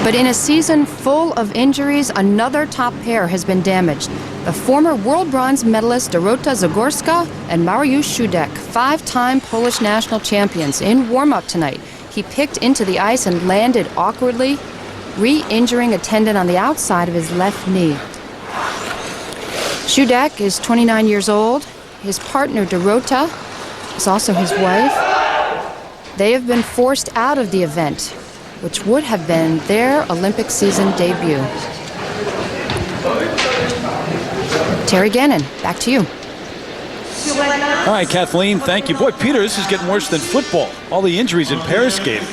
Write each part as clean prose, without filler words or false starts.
But in a season full of injuries, another top pair has been damaged. The former world bronze medalist Dorota Zagorska and Mariusz Siudek, 5-time Polish national champions, in warm-up tonight. He picked into the ice and landed awkwardly, re-injuring a tendon on the outside of his left knee. Siudek is 29 years old. His partner Dorota is also his wife. They have been forced out of the event, which would have been their Olympic season debut. Terry Gannon, back to you. All right, Kathleen, thank you. Boy, Peter, this is getting worse than football. All the injuries in Paris game.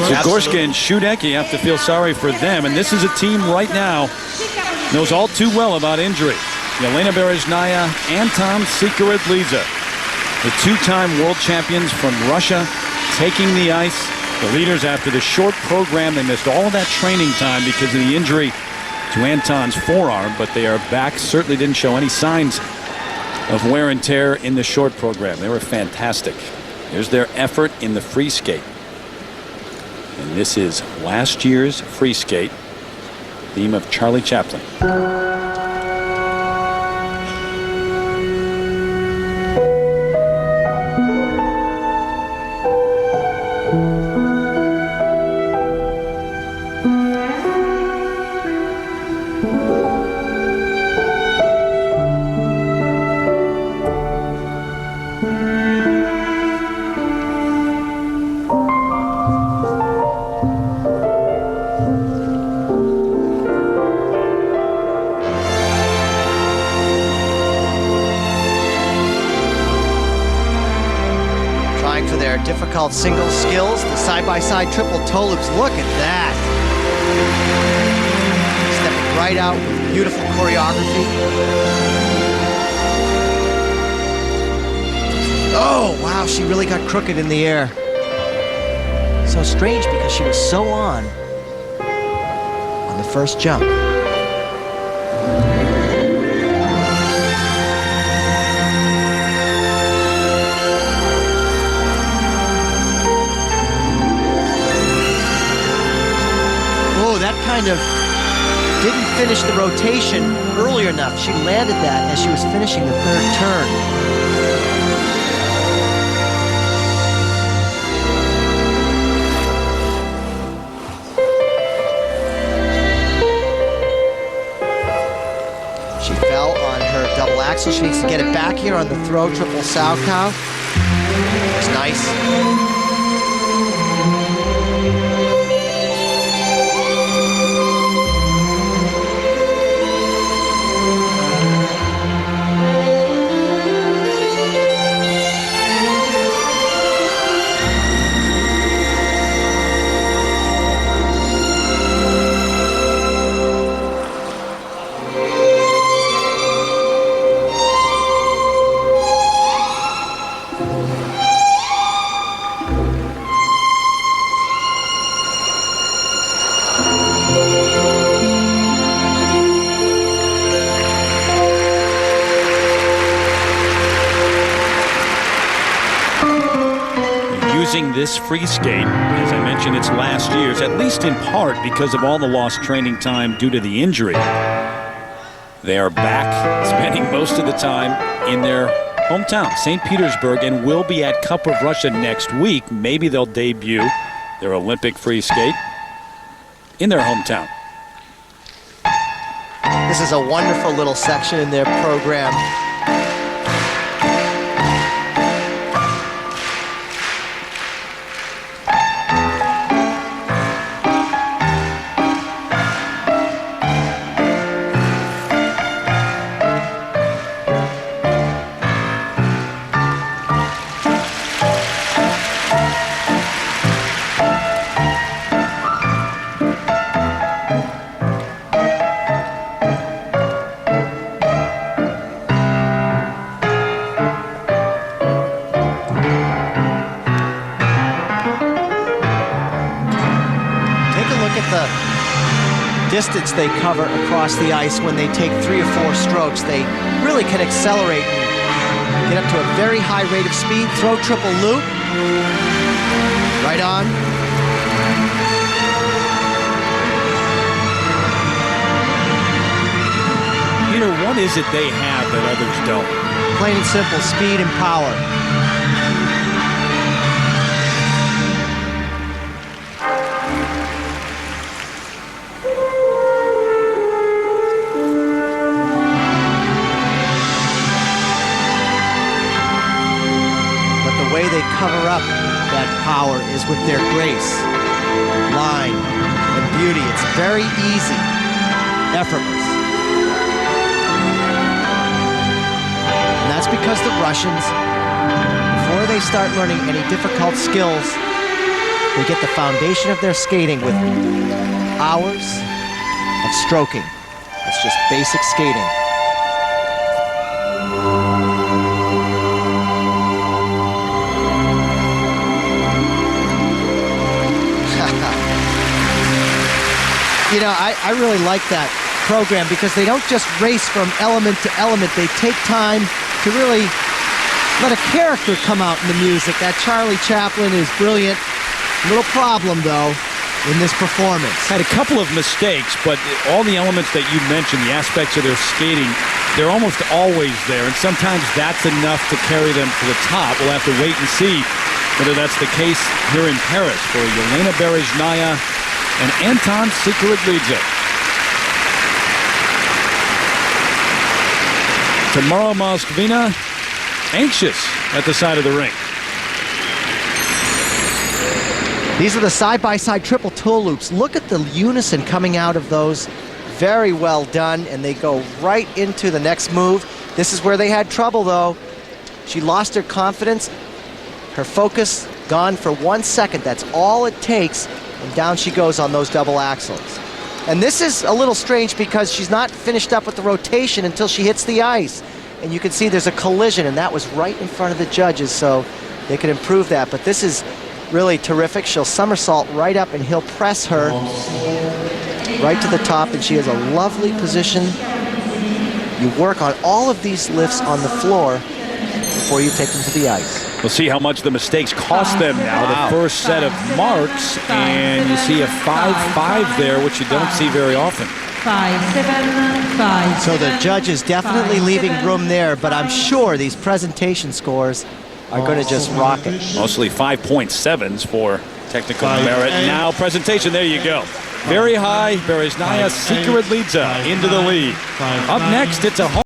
Zagorska and Siudek, you have to feel sorry for them. And this is a team right now knows all too well about injury. Elena Berezhnaya, Anton Sikharulidze, the 2-time world champions from Russia, taking the ice. The leaders, after the short program, they missed all of that training time because of the injury to Anton's forearm, but they are back. Certainly didn't show any signs of wear and tear in the short program. They were fantastic. Here's their effort in the free skate. And this is last year's free skate, theme of Charlie Chaplin. Difficult single skills, the side-by-side triple toe loops. Look at that. Stepping right out with beautiful choreography. Oh, wow, she really got crooked in the air. So strange because she was so on the first jump. Kind of didn't finish the rotation earlier enough. She landed that as she was finishing the third turn. She fell on her double axel. She needs to get it back here on the throw triple sow cow. It's nice. This free skate, as I mentioned, it's last year's, at least in part because of all the lost training time due to the injury. They are back, spending most of the time in their hometown, St. Petersburg, and will be at Cup of Russia next week. Maybe they'll debut their Olympic free skate in their hometown. This is a wonderful little section in their program. Distance they cover across the ice when they take 3 or 4 strokes. They really can accelerate and get up to a very high rate of speed. Throw triple loop. Right on. What is it they have that others don't? Plain and simple, speed and power. But the way they cover up that power is with their grace, line, and beauty. It's very easy, effortless. And that's because the Russians, before they start learning any difficult skills, they get the foundation of their skating with hours of stroking. It's just basic skating. You know, I really like that program because they don't just race from element to element. They take time to really let a character come out in the music. That Charlie Chaplin is brilliant. Little problem, though, in this performance. Had a couple of mistakes, but all the elements that you mentioned, the aspects of their skating, they're almost always there, and sometimes that's enough to carry them to the top. We'll have to wait and see whether that's the case here in Paris for Elena Berezhnaya and Anton Sikharulidze. Tomorrow, Moskvina anxious at the side of the ring. These are the side-by-side triple toe loops. Look at the unison coming out of those. Very well done, and they go right into the next move. This is where they had trouble, though. She lost her confidence. Her focus gone for 1 second. That's all it takes. And down she goes on those double axles. And this is a little strange because she's not finished up with the rotation until she hits the ice. And you can see there's a collision, and that was right in front of the judges, so they could improve that. But this is really terrific. She'll somersault right up, and he'll press her right to the top, and she has a lovely position. You work on all of these lifts on the floor before you take them to the ice. We'll see how much the mistakes cost them now. The first set of marks, and you see a 5-5 there, which you don't see very often. 5-7-5. So the judge is definitely leaving room there, but I'm sure these presentation scores are going to just rock it. Mostly 5.7s for technical merit. Now presentation, there you go. Very high, Berezhnaya Sikharulidze into the lead. Up next, it's a